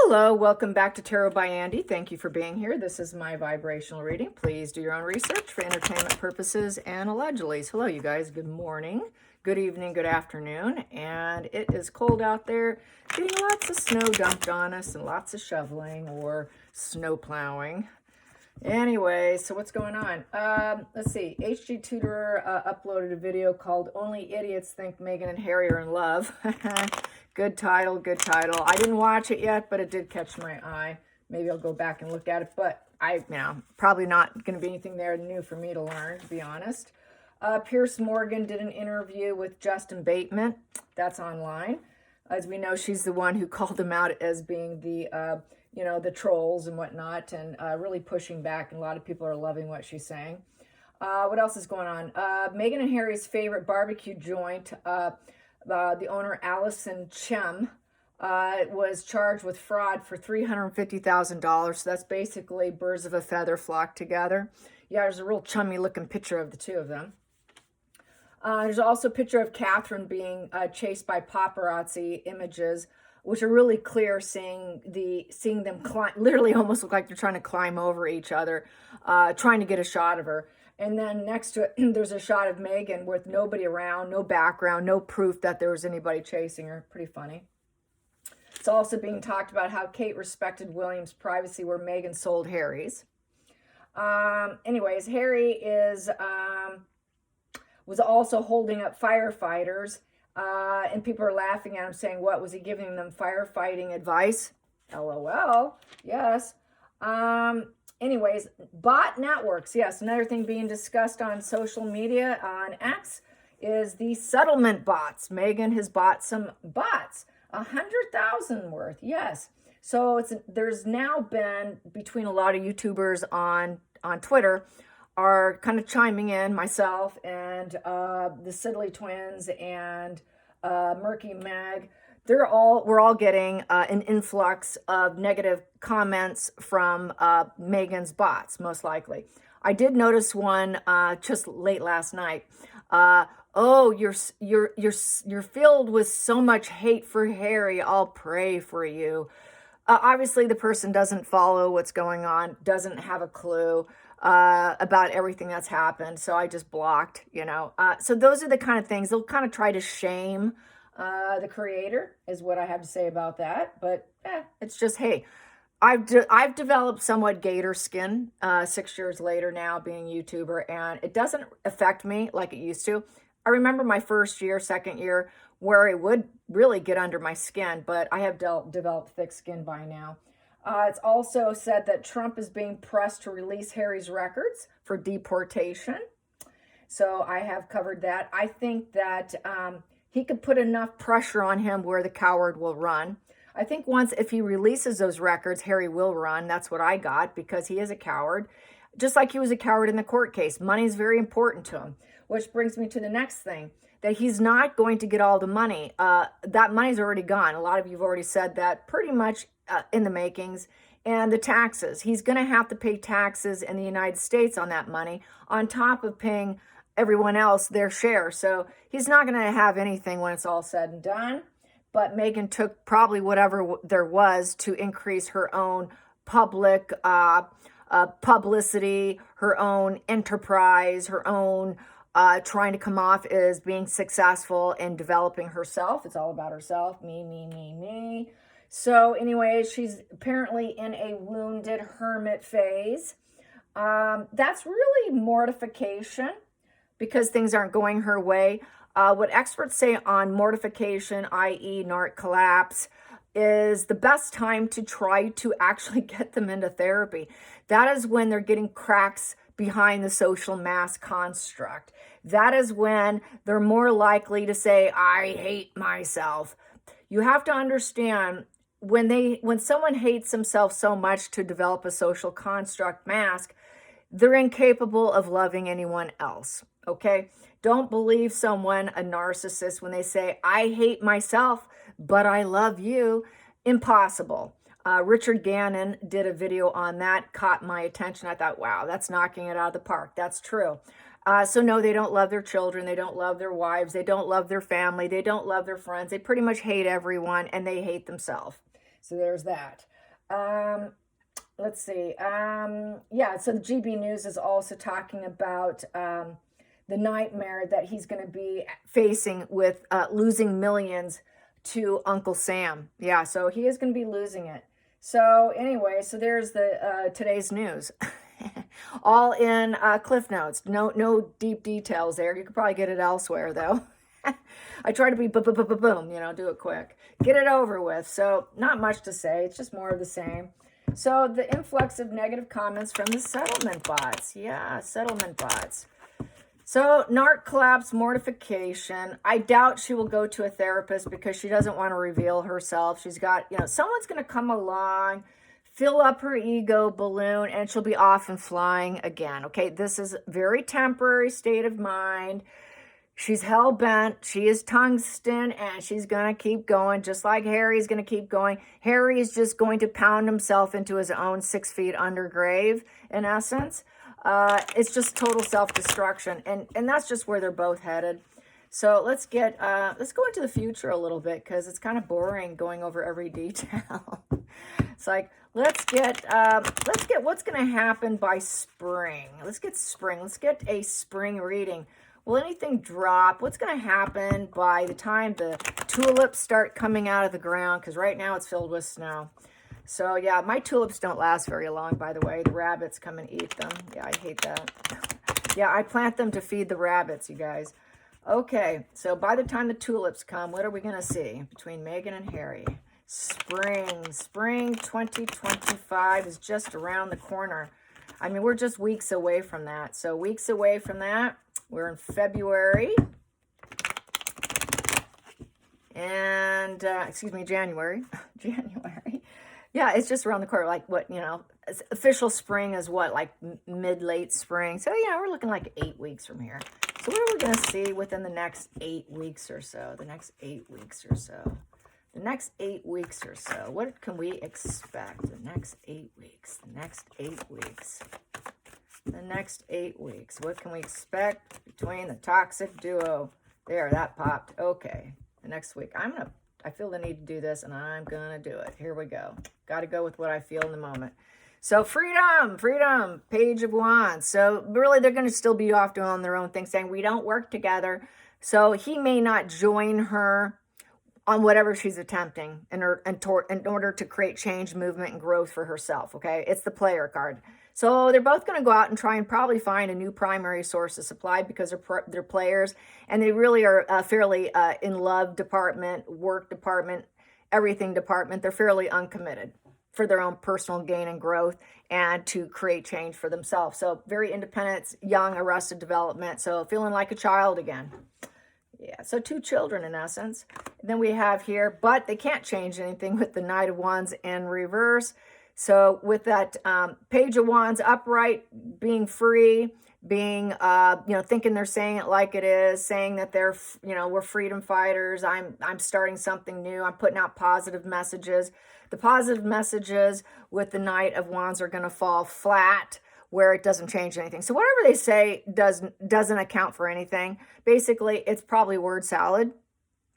Hello, welcome back to Tarot by Andy. Thank you for being here. This is my vibrational reading. Please do your own research for entertainment purposes and allegedly. Hello, you guys. Good morning, good evening, good afternoon. And it is cold out there, getting lots of snow dumped on us and lots of shoveling or snow plowing. Anyway, so what's going on? Let's see. HG Tutor uploaded a video called Only Idiots Think Meghan and Harry Are in Love. Good title, good title. I didn't watch it yet, but it did catch my eye. Maybe I'll go back and look at it, but probably not going to be anything there new for me to learn, to be honest. Pierce Morgan did an interview with Justin Bateman. That's online. As we know, she's the one who called him out as being the, the trolls and whatnot, and really pushing back, and a lot of people are loving what she's saying. What else is going on? Meghan and Harry's favorite barbecue joint, the owner, Allison Chem, was charged with fraud for $350,000. So that's basically birds of a feather flock together. Yeah, there's a real chummy looking picture of the two of them. There's also a picture of Catherine being chased by paparazzi images, which are really clear, seeing them climb, literally almost look like they're trying to climb over each other, trying to get a shot of her. And then next to it, there's a shot of Meghan with nobody around, no background, no proof that there was anybody chasing her. Pretty funny. It's also being talked about how Kate respected William's privacy where Meghan sold Harry's. Anyways, Harry was also holding up firefighters, and people are laughing at him, saying, what, was he giving them firefighting advice? LOL. Yes. Anyways, bot networks. Yes, another thing being discussed on social media, on X, is the settlement bots. Meghan has bought some bots, 100,000 worth. Yes. So there's now been, between a lot of YouTubers on Twitter, are kind of chiming in, myself and the Sidley twins and Murky Meg. We're all getting an influx of negative comments from Meghan's bots, most likely. I did notice one just late last night. Oh, you're filled with so much hate for Harry. I'll pray for you. Obviously, the person doesn't follow what's going on, doesn't have a clue about everything that's happened. So I just blocked, So those are the kind of things they'll kind of try to shame. The creator is what I have to say about that. But it's just, hey, I've developed somewhat gator skin 6 years later now, being a YouTuber, and it doesn't affect me like it used to. I remember my first year, second year, where it would really get under my skin, but I have developed thick skin by now. It's also said that Trump is being pressed to release Harry's records for deportation. So I have covered that. I think that he could put enough pressure on him where the coward will run. I think if he releases those records, Harry will run. That's what I got, because he is a coward. Just like he was a coward in the court case. Money is very important to him. Which brings me to the next thing, that he's not going to get all the money. That money's already gone. A lot of you have already said that, pretty much in the makings. And the taxes. He's going to have to pay taxes in the United States on that money, on top of paying everyone else their share. So he's not going to have anything when it's all said and done. But Meghan took probably whatever there was to increase her own public publicity, her own enterprise, her own trying to come off as being successful in developing herself. It's all about herself. Me, me, me, me. So anyway, she's apparently in a wounded hermit phase. That's really mortification, because things aren't going her way. What experts say on mortification, i.e. narc collapse, is the best time to try to actually get them into therapy. That is when they're getting cracks behind the social mass construct. That is when they're more likely to say, I hate myself. You have to understand, when someone hates themselves so much to develop a social construct mask, they're incapable of loving anyone else. Okay? Don't believe someone, a narcissist, when they say, I hate myself, but I love you. Impossible. Richard Gannon did a video on that, caught my attention. I thought, wow, that's knocking it out of the park. That's true. So no, they don't love their children. They don't love their wives. They don't love their family. They don't love their friends. They pretty much hate everyone, and they hate themselves. So there's that. Let's see. Yeah, so the GB News is also talking about the nightmare that he's going to be facing with losing millions to Uncle Sam. Yeah, so he is going to be losing it. So anyway, so there's the today's news. All in Cliff Notes. No deep details there. You could probably get it elsewhere, though. I try to be boom, do it quick. Get it over with. So not much to say. It's just more of the same. So the influx of negative comments from the settlement bots. Yeah, settlement bots. So narc collapse, mortification. I doubt she will go to a therapist because she doesn't want to reveal herself. She's got, someone's going to come along, fill up her ego balloon, and she'll be off and flying again. Okay, this is very temporary state of mind. She's hell-bent. She is tungsten, and she's going to keep going, just like Harry's going to keep going. Harry is just going to pound himself into his own 6 feet under grave, in essence. It's just total self-destruction, and that's just where they're both headed. So let's go into the future a little bit, because it's kind of boring going over every detail. It's like, let's get what's going to happen by spring. Let's get spring. Let's get a spring reading. Will anything drop? What's going to happen by the time the tulips start coming out of the ground? Because right now it's filled with snow. So yeah, my tulips don't last very long, by the way. The rabbits come and eat them. Yeah, I hate that. Yeah, I plant them to feed the rabbits, you guys. Okay, so by the time the tulips come, what are we going to see between Meghan and Harry? Spring 2025 is just around the corner. I mean, we're just weeks away from that. So weeks away from that. We're in February, and, January. January. Yeah, it's just around the corner, like what, official spring is what, like mid-late spring. So, we're looking like 8 weeks from here. So what are we going to see within the next 8 weeks or so? The next 8 weeks or so. The next 8 weeks or so. What can we expect? The next 8 weeks. The next 8 weeks. The next 8 weeks. What can we expect between the toxic duo? There, that popped. Okay. The next week. I feel the need to do this, and I'm going to do it. Here we go. Got to go with what I feel in the moment. So freedom, Page of Wands. So really, they're going to still be off doing their own thing, saying we don't work together. So he may not join her on whatever she's attempting in order to create change, movement, and growth for herself. Okay. It's the player card. So they're both going to go out and try and probably find a new primary source of supply because they're players, and they really are fairly in love department, work department, everything department. They're fairly uncommitted for their own personal gain and growth and to create change for themselves. So very independent, young, arrested development. So feeling like a child again. Yeah, so 2 children in essence. And then we have here, but they can't change anything with the Knight of Wands in reverse. So with that Page of Wands upright, being free, being, thinking they're saying it like it is, saying that they're, we're freedom fighters. I'm starting something new. I'm putting out positive messages. The positive messages with the Knight of Wands are going to fall flat where it doesn't change anything. So whatever they say doesn't account for anything. Basically, it's probably word salad,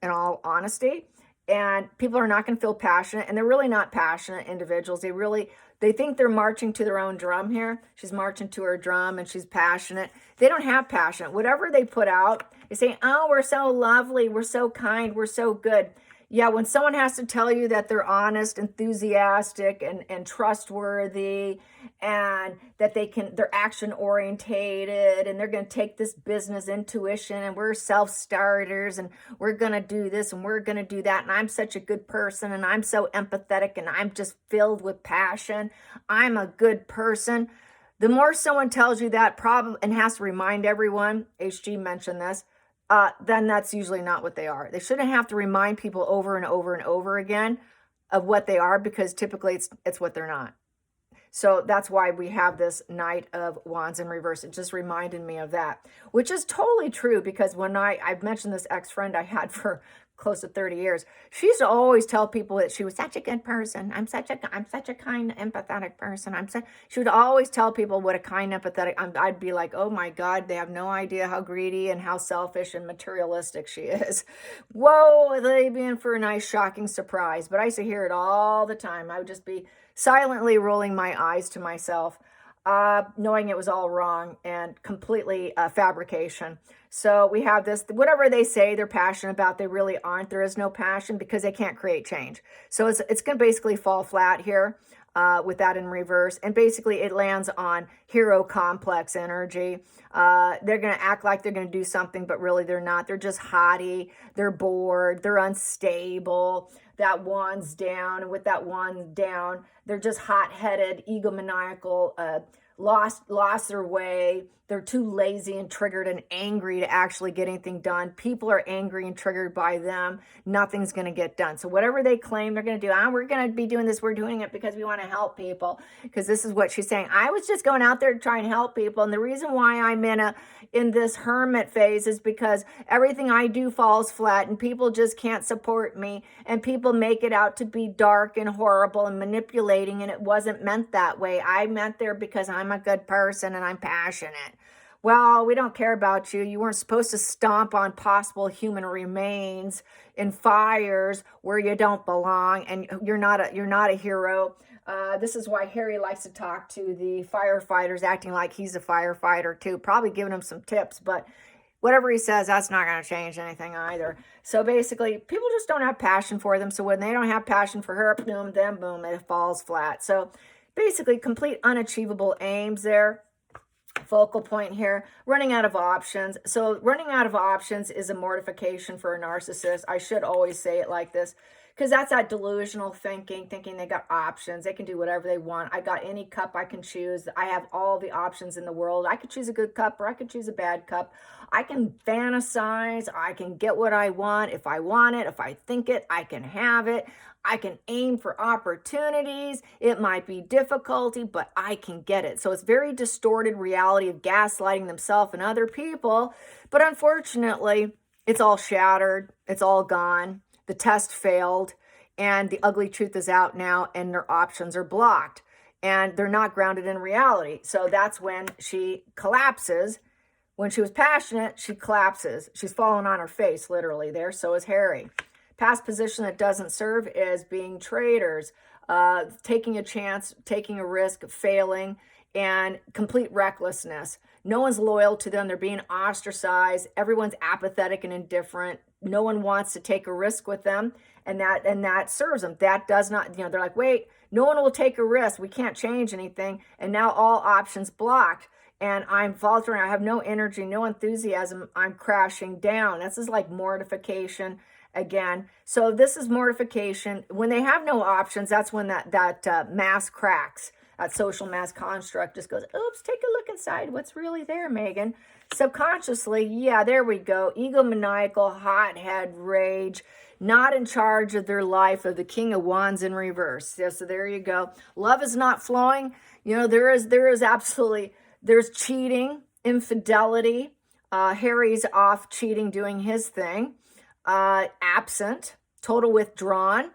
in all honesty. And people are not going to feel passionate, and they're really not passionate individuals. They think they're marching to their own drum here. She's marching to her drum, and she's passionate. They don't have passion. Whatever they put out, they say, oh, we're so lovely, we're so kind, we're so good. Yeah, when someone has to tell you that they're honest, enthusiastic, and trustworthy, and that they're action orientated, and they're going to take this business intuition, and we're self-starters, and we're going to do this, and we're going to do that, and I'm such a good person, and I'm so empathetic, and I'm just filled with passion. I'm a good person. The more someone tells you that problem and has to remind everyone, HG mentioned this, then that's usually not what they are. They shouldn't have to remind people over and over and over again of what they are, because typically it's what they're not. So that's why we have this Knight of Wands in reverse. It just reminded me of that, which is totally true, because when I've mentioned this ex-friend I had for close to 30 years. She used to always tell people that she was such a good person. I'm such a kind, empathetic person. She would always tell people what a kind, empathetic. I'd be like, oh my God, they have no idea how greedy and how selfish and materialistic she is. Whoa, are they being for a nice, shocking surprise? But I used to hear it all the time. I would just be silently rolling my eyes to myself, knowing it was all wrong and completely fabrication. So we have this, whatever they say they're passionate about, they really aren't. There is no passion because they can't create change. So it's going to basically fall flat here with that in reverse. And basically it lands on hero complex energy. They're going to act like they're going to do something, but really they're not. They're just haughty. They're bored. They're unstable. That wand's down. And with that wand down, they're just hot-headed, egomaniacal, lost their way. They're too lazy and triggered and angry to actually get anything done. People are angry and triggered by them. Nothing's going to get done. So whatever they claim they're going to do, we're going to be doing this. We're doing it because we want to help people. Because this is what she's saying. I was just going out there to try and help people. And the reason why I'm in this hermit phase is because everything I do falls flat and people just can't support me. And people make it out to be dark and horrible and manipulating. And it wasn't meant that way. I meant there because I'm a good person and I'm passionate. Well, we don't care about you. You weren't supposed to stomp on possible human remains in fires where you don't belong, and you're not a hero. This is why Harry likes to talk to the firefighters, acting like he's a firefighter too, probably giving them some tips, but whatever he says, that's not going to change anything either. So basically, people just don't have passion for them. So when they don't have passion for her, boom, then boom, it falls flat. So basically, complete unachievable aims there. Focal point here, running out of options. So running out of options is a mortification for a narcissist. I should always say it like this because that's that delusional thinking they got options. They can do whatever they want. I got any cup I can choose. I have all the options in the world. I could choose a good cup or I could choose a bad cup. I can fantasize. I can get what I want. If I want it, if I think it, I can have it. I can aim for opportunities. It might be difficulty, but I can get it. So it's very distorted reality of gaslighting themselves and other people. But unfortunately, it's all shattered. It's all gone. The test failed and the ugly truth is out now and their options are blocked and they're not grounded in reality. So that's when she collapses. When she was passionate, she collapses. She's fallen on her face, literally there. So is Harry. Past position that doesn't serve is being traitors, taking a chance, taking a risk, failing, and complete recklessness. No one's loyal to them. They're being ostracized. Everyone's apathetic and indifferent. No one wants to take a risk with them, and that serves them. That does not, they're like, wait, no one will take a risk. We can't change anything, and now all options blocked. And I'm faltering. I have no energy, no enthusiasm. I'm crashing down. This is like mortification. Again, so this is mortification. When they have no options, that's when that mass cracks. That social mass construct just goes, oops, take a look inside. What's really there, Megan? Subconsciously, yeah, there we go. Egomaniacal, hothead, rage, not in charge of their life, of the King of Wands in reverse. Yeah, so there you go. Love is not flowing. There is absolutely, there's cheating, infidelity. Harry's off cheating, doing his thing. Absent, total withdrawn.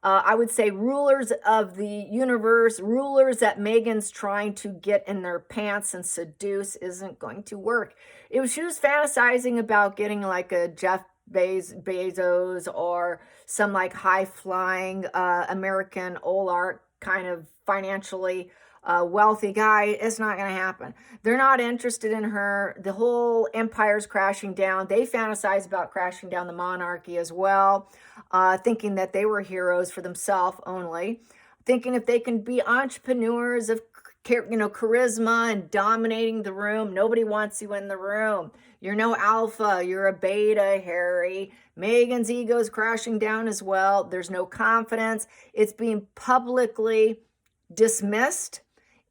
I would say rulers of the universe, rulers that Megan's trying to get in their pants and seduce isn't going to work. She was fantasizing about getting like a Jeff Bezos or some like high-flying American oligarch kind of financially wealthy guy. It's not going to happen. They're not interested in her. The whole empire's crashing down. They fantasize about crashing down the monarchy as well, thinking that they were heroes for themselves only, thinking if they can be entrepreneurs of charisma and dominating the room. Nobody wants you in the room. You're no alpha. You're a beta, Harry. Megan's ego's crashing down as well. There's no confidence. It's being publicly dismissed.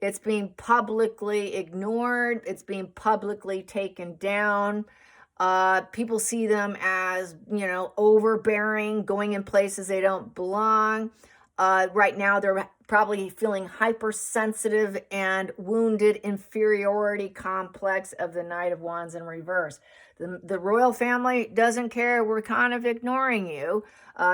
It's being publicly ignored. It's being publicly taken down. People see them as, overbearing, going in places they don't belong. Right now, they're probably feeling hypersensitive and wounded inferiority complex of the Knight of Wands in reverse. The royal family doesn't care. We're kind of ignoring you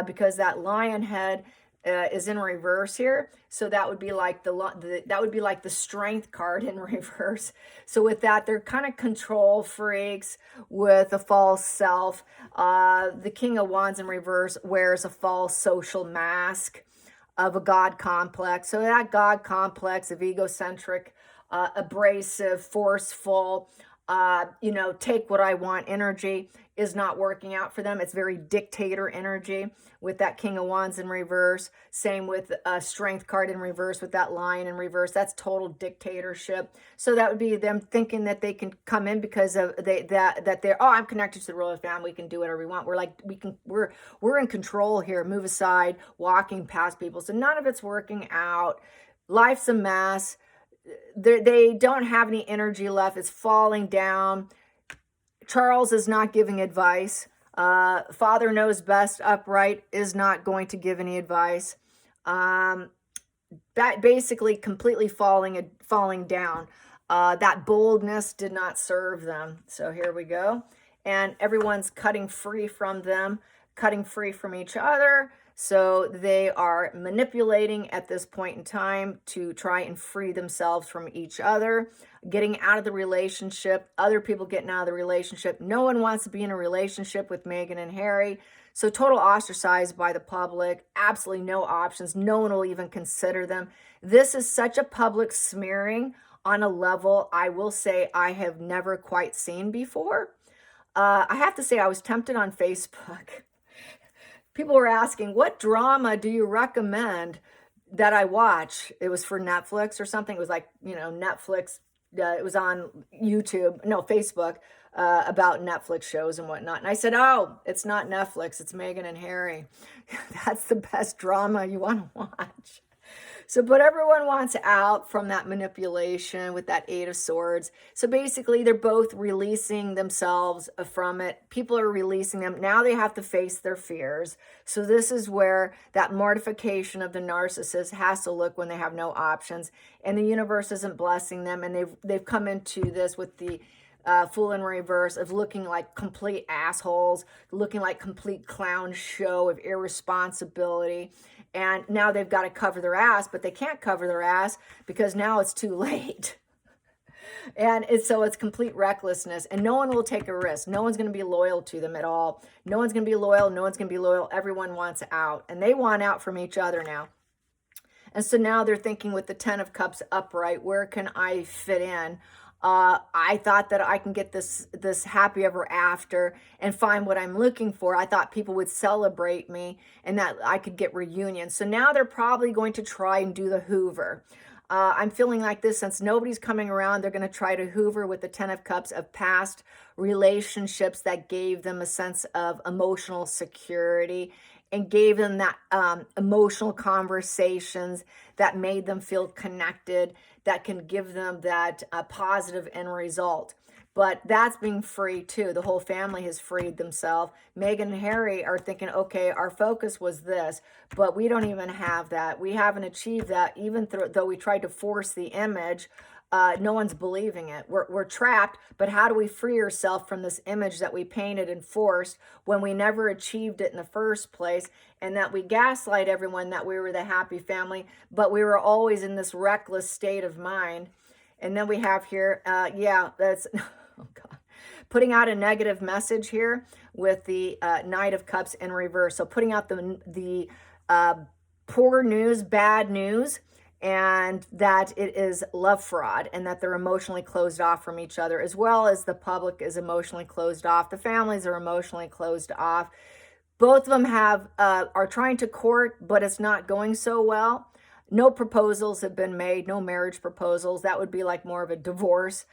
because that lion head is in reverse here. So that would be like the strength card in reverse. So with that, they're kind of control freaks with a false self. The King of Wands in reverse wears a false social mask of a God complex. So that God complex of egocentric, abrasive, forceful, take what I want energy is not working out for them. It's very dictator energy with that King of Wands in reverse. Same with a strength card in reverse with that lion in reverse. That's total dictatorship. So that would be them thinking that they can come in because of that they're, oh, I'm connected to the royal family. We can do whatever we want. We're in control here. Move aside, walking past people. So none of it's working out. Life's a mess. They don't have any energy left. It's falling down. Charles is not giving advice. Father knows best upright is not going to give any advice. That basically completely falling down. That boldness did not serve them. So here we go. And everyone's cutting free from them, cutting free from each other. So they are manipulating at this point in time to try and free themselves from each other, getting out of the relationship, other people getting out of the relationship. No one wants to be in a relationship with Meghan and Harry. So total ostracized by the public, absolutely no options. No one will even consider them. This is such a public smearing on a level I will say I have never quite seen before. I have to say I was tempted on Facebook. People were asking, what drama do you recommend that I watch? It was for Netflix or something. It was like, Netflix. It was on YouTube, no, Facebook, about Netflix shows and whatnot. And I said, oh, it's not Netflix. It's Meghan and Harry. That's the best drama you want to watch. So, but everyone wants out from that manipulation with that Eight of Swords. So basically, they're both releasing themselves from it. People are releasing them. Now they have to face their fears. So this is where that mortification of the narcissist has to look when they have no options. And the universe isn't blessing them. And they've come into this with the Fool in reverse of looking like complete assholes, looking like complete clown show of irresponsibility. And now they've got to cover their ass, but they can't cover their ass because now it's too late. And it's complete recklessness, and no one will take a risk. No one's going to be loyal to them at all. No one's going to be loyal. No one's going to be loyal. Everyone wants out, and they want out from each other now. And so now they're thinking with the 10 of Cups upright, where can I fit in? I thought that I can get this happy ever after and find what I'm looking for. I thought people would celebrate me and that I could get reunions. So now they're probably going to try and do the Hoover. I'm feeling like this, since nobody's coming around, they're going to try to Hoover with the 10 of Cups of past relationships that gave them a sense of emotional security and gave them that emotional conversations that made them feel connected, that can give them that positive end result. But that's being free too. The whole family has freed themselves. Meghan and Harry are thinking, okay, our focus was this, but we don't even have that. We haven't achieved that, even though we tried to force the image. No one's believing it. We're trapped, but how do we free ourselves from this image that we painted and forced when we never achieved it in the first place, and that we gaslight everyone that we were the happy family, but we were always in this reckless state of mind. And then we have here, that's, oh God, putting out a negative message here with the Knight of Cups in reverse. So putting out the poor news, bad news, and that it is love fraud, and that they're emotionally closed off from each other, as well as the public is emotionally closed off. The families are emotionally closed off. Both of them are trying to court, but it's not going so well. No proposals have been made, no marriage proposals. That would be like more of a divorce,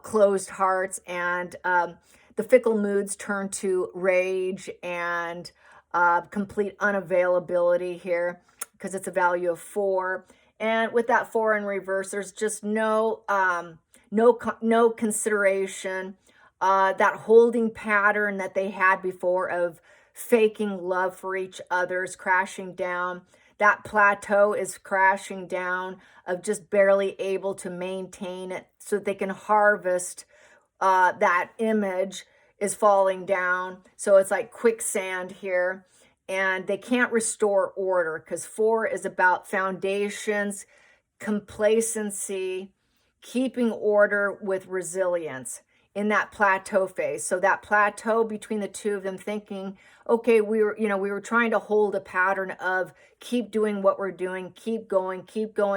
closed hearts, and the fickle moods turn to rage and complete unavailability here, because it's a value of 4. And with that 4 in reverse, there's just no consideration. That holding pattern that they had before of faking love for each other is crashing down. That plateau is crashing down, of just barely able to maintain it so that they can harvest. That image is falling down. So it's like quicksand here. And they can't restore order, because 4 is about foundations, complacency, keeping order with resilience in that plateau phase. So that plateau between the two of them, thinking, okay, we were trying to hold a pattern of keep doing what we're doing, keep going,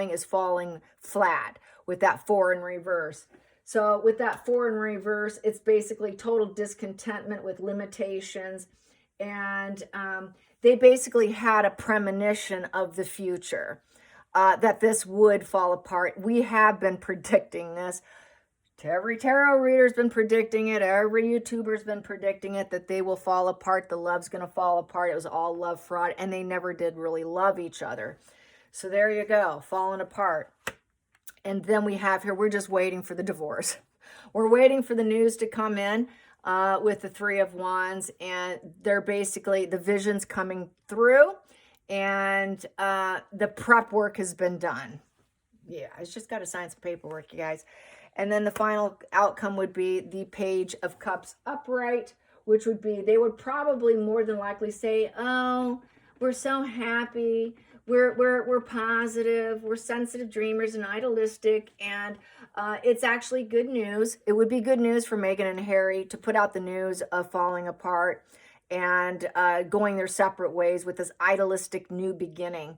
is falling flat with that 4 in reverse. So with that 4 in reverse, it's basically total discontentment with limitations. And they basically had a premonition of the future, that this would fall apart. We have been predicting this. Every tarot reader's been predicting it. Every YouTuber's been predicting it, that they will fall apart. The love's going to fall apart. It was all love fraud, and they never did really love each other. So there you go, falling apart. And then we have here, we're just waiting for the divorce. We're waiting for the news to come in with the 3 of Wands, and they're basically, the vision's coming through, and the prep work has been done. Yeah, I just got to sign some paperwork, you guys. And then the final outcome would be the Page of Cups upright, which would be, they would probably more than likely say, oh, we're so happy, we're positive, we're sensitive dreamers and idealistic, and it's actually good news. It would be good news for Meghan and Harry to put out the news of falling apart and going their separate ways with this idealistic new beginning.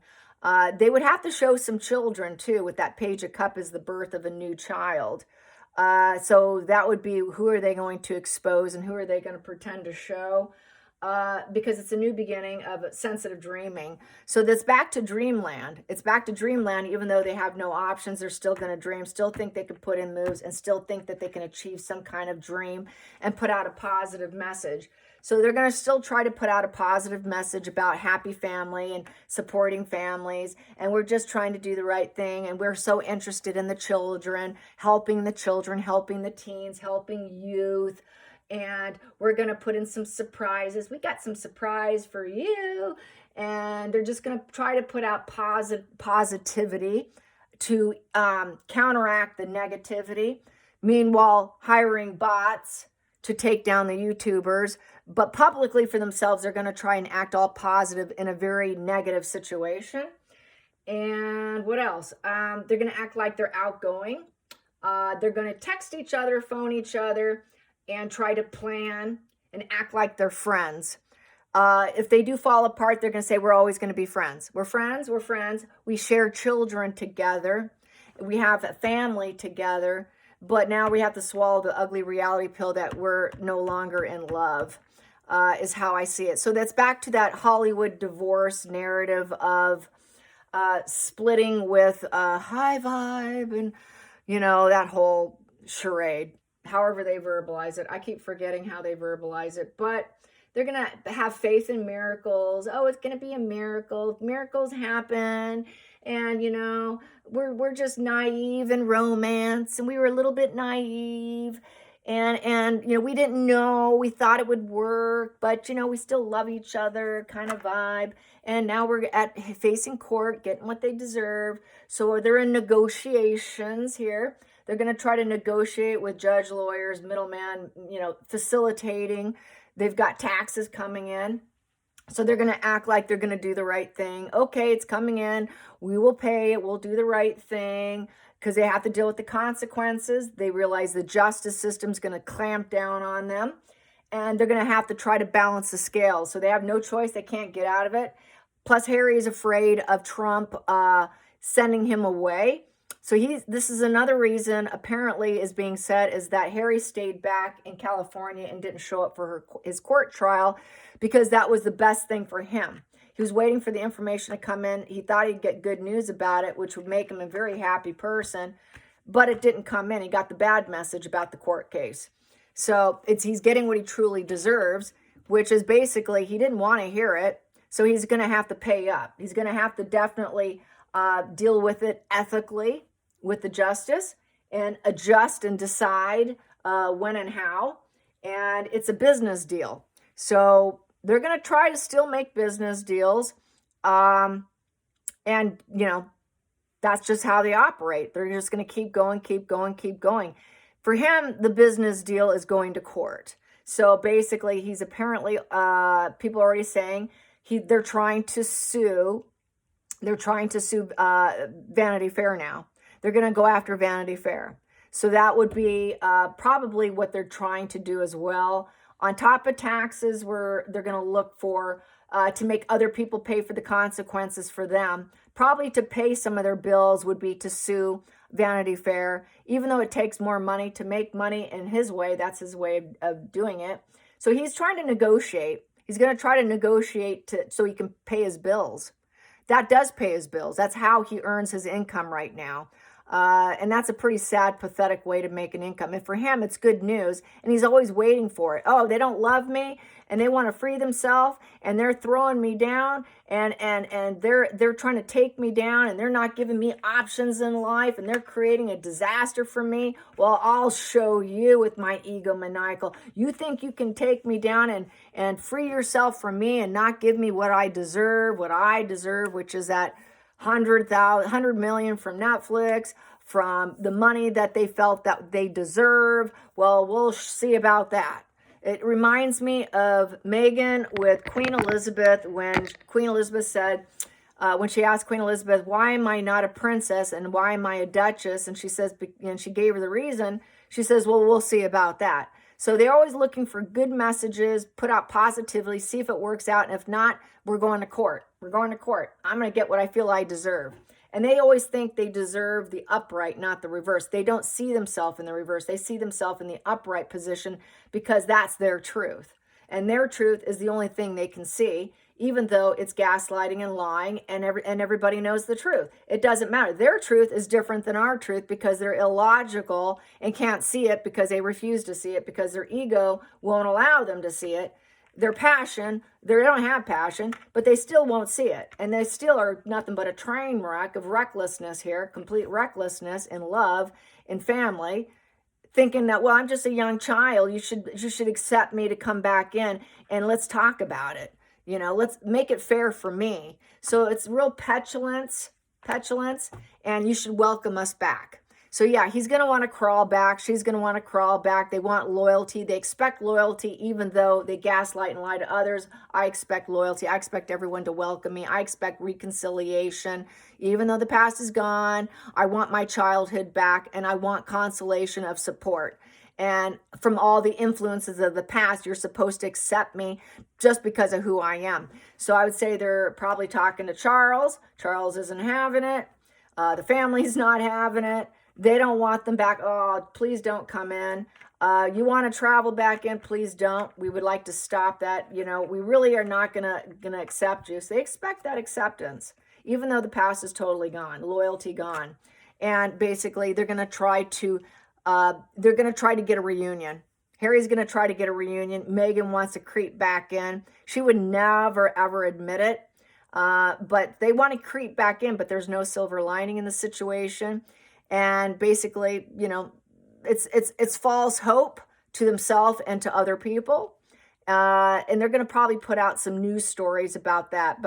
They would have to show some children too, with that Page of Cups is the birth of a new child. So that would be, who are they going to expose and who are they going to pretend to show? Because it's a new beginning of sensitive dreaming. So that's back to dreamland. It's back to dreamland, even though they have no options. They're still going to dream, still think they can put in moves, and still think that they can achieve some kind of dream and put out a positive message. So they're going to still try to put out a positive message about happy family and supporting families. And we're just trying to do the right thing. And we're so interested in the children, helping the teens, helping youth. And we're going to put in some surprises. We got some surprise for you. And they're just going to try to put out positivity to counteract the negativity. Meanwhile, hiring bots to take down the YouTubers. But publicly for themselves, they're going to try and act all positive in a very negative situation. And what else? They're going to act like they're outgoing. They're going to text each other, phone each other, and try to plan and act like they're friends. If they do fall apart, they're going to say, we're always going to be friends. We're friends. We share children together. We have a family together. But now we have to swallow the ugly reality pill that we're no longer in love, is how I see it. So that's back to that Hollywood divorce narrative of splitting with high vibe and, that whole charade. However they verbalize it. I keep forgetting how they verbalize it. But they're going to have faith in miracles. Oh, it's going to be a miracle. Miracles happen. And, we're just naive in romance. And we were a little bit naive. And we didn't know. We thought it would work. But, we still love each other kind of vibe. And now we're facing court, getting what they deserve. So they're in negotiations here. They're going to try to negotiate with judge, lawyers, middleman, facilitating. They've got taxes coming in. So they're going to act like they're going to do the right thing. Okay, it's coming in. We will pay it. We'll do the right thing, because they have to deal with the consequences. They realize the justice system's going to clamp down on them. And they're going to have to try to balance the scales. So they have no choice. They can't get out of it. Plus, Harry is afraid of Trump sending him away. So this is another reason, apparently, is being said, is that Harry stayed back in California and didn't show up for his court trial, because that was the best thing for him. He was waiting for the information to come in. He thought he'd get good news about it, which would make him a very happy person, but it didn't come in. He got the bad message about the court case. So he's getting what he truly deserves, which is basically he didn't want to hear it, so he's going to have to pay up. He's going to have to definitely deal with it ethically, with the justice, and adjust and decide when and how. And it's a business deal. So they're going to try to still make business deals. And, that's just how they operate. They're just going to keep going, keep going, keep going. For him, the business deal is going to court. So basically, he's apparently, people are already saying they're trying to sue. They're trying to sue Vanity Fair now. They're going to go after Vanity Fair. So that would be probably what they're trying to do as well. On top of taxes, where they're going to look for to make other people pay for the consequences for them. Probably to pay some of their bills would be to sue Vanity Fair, even though it takes more money to make money in his way. That's his way of doing it. So he's trying to negotiate. He's going to try to negotiate so he can pay his bills. That does pay his bills. That's how he earns his income right now. And that's a pretty sad, pathetic way to make an income. And for him, it's good news. And he's always waiting for it. Oh, they don't love me and they want to free themselves and they're throwing me down and they're trying to take me down and they're not giving me options in life and they're creating a disaster for me. Well, I'll show you with my egomaniacal. You think you can take me down and free yourself from me and not give me what I deserve, which is that 100 million from Netflix, from the money that they felt that they deserve. Well, we'll see about that. It reminds me of Meghan with Queen Elizabeth, when Queen Elizabeth said, when she asked Queen Elizabeth, why am I not a princess and why am I a duchess? And she says, and she gave her the reason. She says, well, we'll see about that. So they're always looking for good messages, put out positively, see if it works out. And if not, we're going to court. We're going to court. I'm going to get what I feel I deserve. And they always think they deserve the upright, not the reverse. They don't see themselves in the reverse. They see themselves in the upright position because that's their truth. And their truth is the only thing they can see, even though it's gaslighting and lying and everybody knows the truth. It doesn't matter. Their truth is different than our truth because they're illogical and can't see it because they refuse to see it because their ego won't allow them to see it. Their passion, they don't have passion, but they still won't see it. And they still are nothing but a train wreck of recklessness here, complete recklessness in love, in family, thinking that, well, I'm just a young child. You should accept me to come back in and let's talk about it. Let's make it fair for me. So it's real petulance, and you should welcome us back. So yeah, he's going to want to crawl back. She's going to want to crawl back. They want loyalty. They expect loyalty, even though they gaslight and lie to others. I expect loyalty. I expect everyone to welcome me. I expect reconciliation. Even though the past is gone, I want my childhood back, and I want consolation of support. And from all the influences of the past, you're supposed to accept me just because of who I am. So I would say they're probably talking to Charles. Charles isn't having it. The family's not having it. They don't want them back. Oh, please don't come in. You want to travel back in? Please don't. We would like to stop that. We really are not gonna accept you. So they expect that acceptance, even though the past is totally gone, loyalty gone, and basically they're gonna try to get a reunion. Harry's gonna try to get a reunion. Meghan wants to creep back in. She would never ever admit it, but they want to creep back in. But there's no silver lining in the situation. And basically, it's false hope to themselves and to other people. And they're going to probably put out some news stories about that,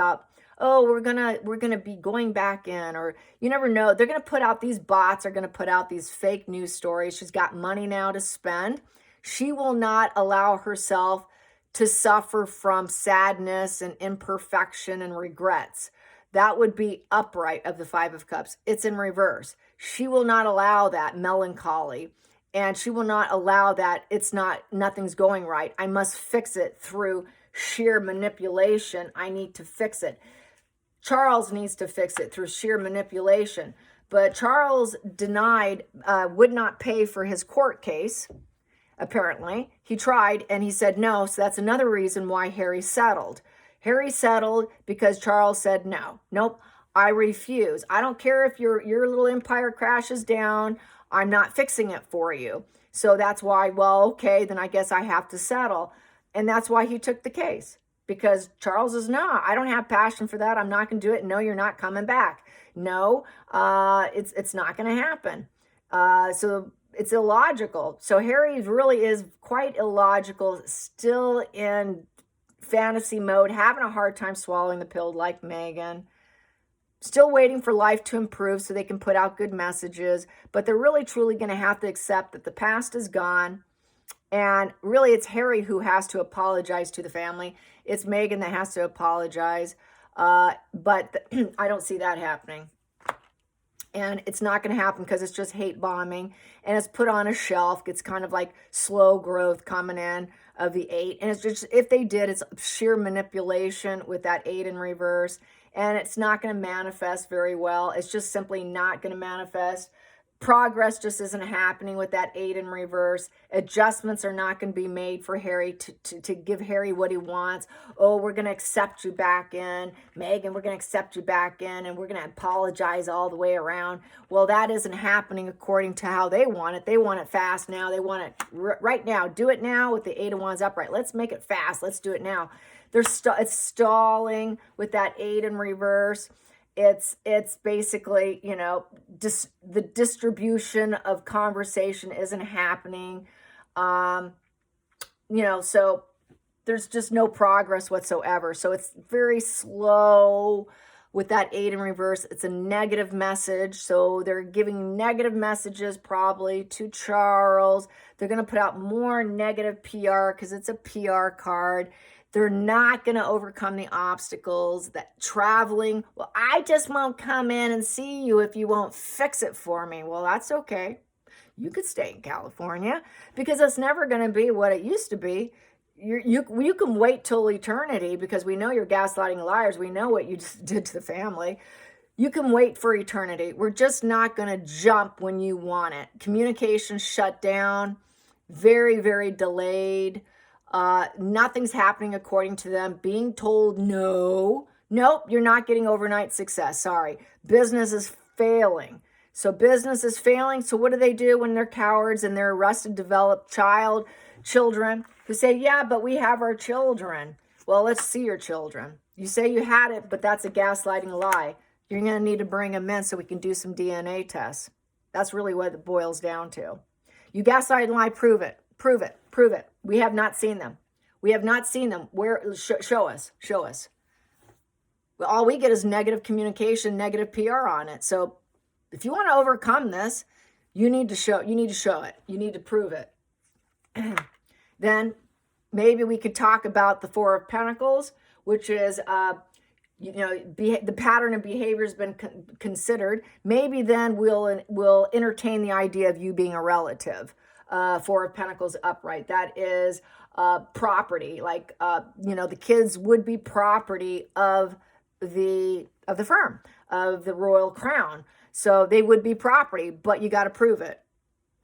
oh, we're going to be going back in, or you never know. They're going to put out, these bots are going to put out these fake news stories. She's got money now to spend. She will not allow herself to suffer from sadness and imperfection and regrets. That would be upright of the Five of Cups. It's in reverse. She will not allow that melancholy, and she will not allow that nothing's going right. I must fix it through sheer manipulation. I need to fix it. Charles needs to fix it through sheer manipulation. But Charles would not pay for his court case, apparently. He tried, and he said no, so that's another reason why Harry settled. Harry settled because Charles said, nope, I refuse. I don't care if your little empire crashes down. I'm not fixing it for you. So that's why, well, okay, then I guess I have to settle. And that's why he took the case. Because Charles is, no, I don't have passion for that. I'm not going to do it. No, you're not coming back. No, it's not going to happen. So it's illogical. So Harry really is quite illogical, still in fantasy mode, having a hard time swallowing the pill like Meghan. Still waiting for life to improve so they can put out good messages, but they're really truly going to have to accept that the past is gone. And really, it's Harry who has to apologize to the family. It's Meghan that has to apologize. But I don't see that happening. And it's not going to happen because it's just hate bombing. And it's put on a shelf. It's kind of like slow growth coming in of the 8. And it's just, if they did, it's sheer manipulation with that 8 in reverse. And it's not going to manifest very well. It's just simply not going to manifest. Progress just isn't happening with that 8 in reverse. Adjustments are not going to be made for Harry to give Harry what he wants. Oh, we're going to accept you back in. Meghan, we're going to accept you back in, and we're going to apologize all the way around. Well, that isn't happening according to how they want it. They want it fast now. They want it right now. Do it now with the 8 of Wands upright. Let's make it fast. Let's do it now. It's stalling with that 8 in reverse. It's basically, the distribution of conversation isn't happening. So there's just no progress whatsoever. So it's very slow with that 8 in reverse. It's a negative message. So they're giving negative messages probably to Charles. They're going to put out more negative PR because it's a PR card. They're not going to overcome the obstacles that traveling. Well, I just won't come in and see you if you won't fix it for me. Well, that's okay. You could stay in California because it's never going to be what it used to be. You can wait till eternity because we know you're gaslighting liars. We know what you just did to the family. You can wait for eternity. We're just not going to jump when you want it. Communication shut down, very, very delayed. Nothing's happening according to them. Being told nope, you're not getting overnight success. Sorry. Business is failing. So business is failing. So what do they do when they're cowards and they're arrested, developed children who say, yeah, but we have our children. Well, let's see your children. You say you had it, but that's a gaslighting lie. You're going to need to bring them in so we can do some DNA tests. That's really what it boils down to. You gaslight and lie, prove it. Prove it. Prove it. We have not seen them. We have not seen them. Where? Show us. Show us. Well, all we get is negative communication, negative PR on it. So if you want to overcome this, you need to show it. You need to prove it. Then maybe we could talk about the 4 of Pentacles, which is, the pattern of behavior has been considered. Maybe then we'll entertain the idea of you being a relative. 4 of Pentacles upright. That is property. Like, the kids would be property of the firm, of the royal crown. So they would be property, but you got to prove it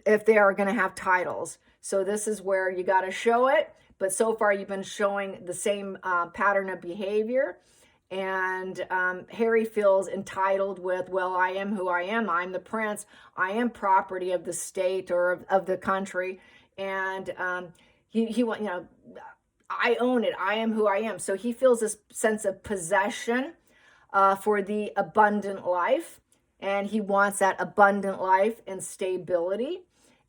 if they are going to have titles. So this is where you got to show it. But so far you've been showing the same pattern of behavior. And Harry feels entitled with, well, I am who I am. I'm the prince. I am property of the state or of the country. And he I own it. I am who I am. So he feels this sense of possession for the abundant life. And he wants that abundant life and stability.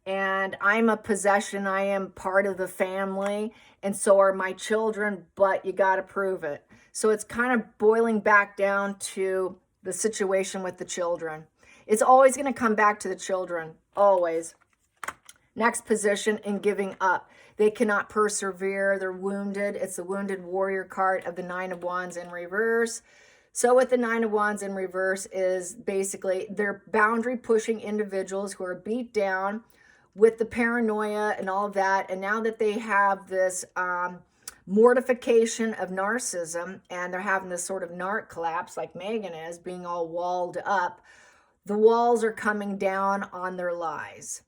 And I'm a possession. I am part of the family. And so are my children. But you got to prove it. So it's kind of boiling back down to the situation with the children. It's always going to come back to the children. Always. Next position, in giving up. They cannot persevere. They're wounded. It's the wounded warrior card of the 9 of Wands in reverse. So with the 9 of Wands in reverse is basically they're boundary pushing individuals who are beat down with the paranoia and all of that. And now that they have this mortification of narcissism and they're having this sort of narc collapse like Meghan is, being all walled up, the walls are coming down on their lies.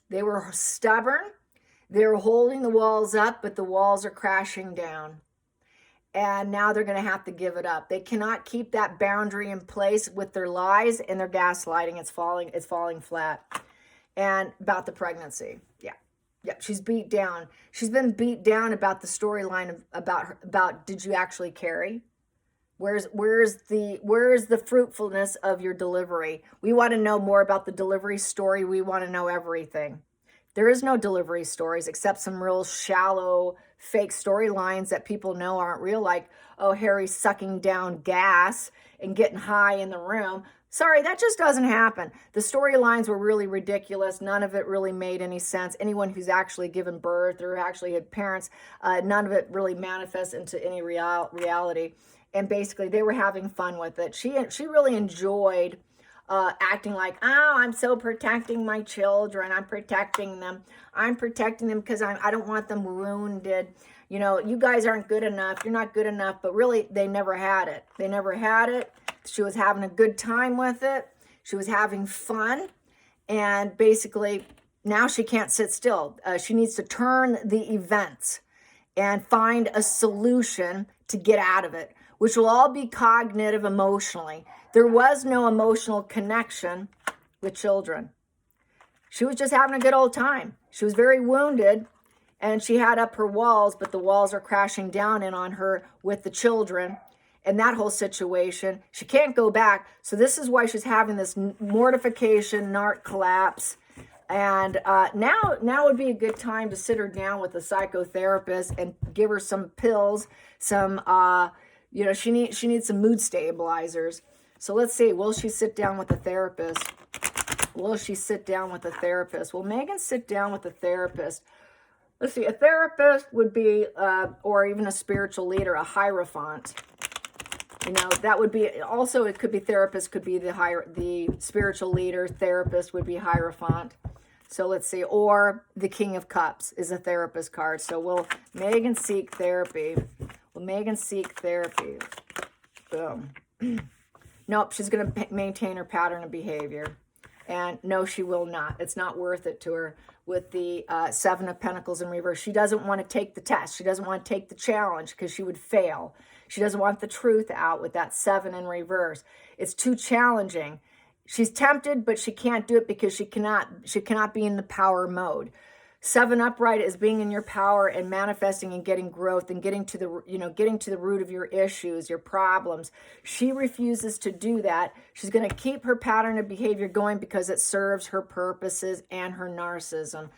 They were stubborn. They were holding the walls up, but the walls are crashing down. And now they're going to have to give it up. They cannot keep that boundary in place with their lies and their gaslighting. It's falling flat. And about the pregnancy. Yeah, she's beat down. She's been beat down about the storyline about did you actually carry? Where's the fruitfulness of your delivery? We want to know more about the delivery story. We want to know everything. There is no delivery stories except some real shallow fake storylines that people know aren't real, like, oh, Harry's sucking down gas and getting high in the room. Sorry, that just doesn't happen. The storylines were really ridiculous. None of it really made any sense. Anyone who's actually given birth or actually had parents, none of it really manifests into any reality. And basically, they were having fun with it. She really enjoyed acting like, oh, I'm so protecting my children. I'm protecting them. I'm protecting them because I don't want them wounded. You know, you guys aren't good enough. You're not good enough. But really, they never had it. They never had it. She was having a good time with it. She was having fun. And basically, now she can't sit still. She needs to turn the events and find a solution to get out of it, which will all be cognitive emotionally. There was no emotional connection with children. She was just having a good old time. She was very wounded, and she had up her walls, but the walls are crashing down in on her with the children. And that whole situation, she can't go back. So this is why she's having this mortification, narc collapse. And now would be a good time to sit her down with a psychotherapist and give her some pills, some, she needs some mood stabilizers. So let's see, will she sit down with a therapist? Will she sit down with a therapist? Will Megan sit down with a therapist? Let's see, a therapist would be, or even a spiritual leader, a hierophant. You know, that would be, also it could be therapist, could be the spiritual leader, therapist would be hierophant. So let's see, or the King of Cups is a therapist card. So will Megan seek therapy? Will Megan seek therapy? Boom. Nope, she's going to maintain her pattern of behavior. And no, she will not. It's not worth it to her with the Seven of Pentacles in reverse. She doesn't want to take the test. She doesn't want to take the challenge because she would fail. She doesn't want the truth out with that 7 in reverse. It's too challenging. She's tempted, but she can't do it because she cannot be in the power mode. 7 upright is being in your power and manifesting and getting growth and getting to the root of your issues, your problems. She refuses to do that. She's going to keep her pattern of behavior going because it serves her purposes and her narcissism.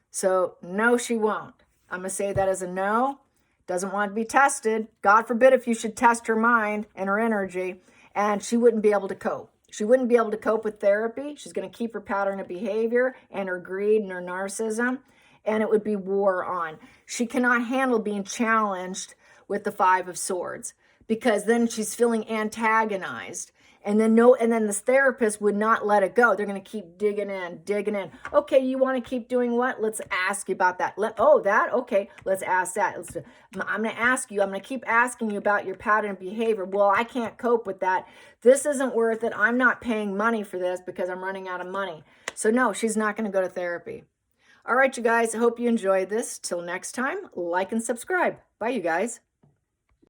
So no, she won't. I'm going to say that as a no. Doesn't want to be tested. God forbid if you should test her mind and her energy, and she wouldn't be able to cope. She wouldn't be able to cope with therapy. She's going to keep her pattern of behavior and her greed and her narcissism, and it would be war on. She cannot handle being challenged with the 5 of Swords because then she's feeling antagonized. And then this therapist would not let it go. They're going to keep digging in. Okay, you want to keep doing what? Let's ask you about that. Okay, let's ask that. I'm going to ask you. I'm going to keep asking you about your pattern of behavior. Well, I can't cope with that. This isn't worth it. I'm not paying money for this because I'm running out of money. So no, she's not going to go to therapy. All right, you guys, I hope you enjoyed this. Till next time, like and subscribe. Bye, you guys.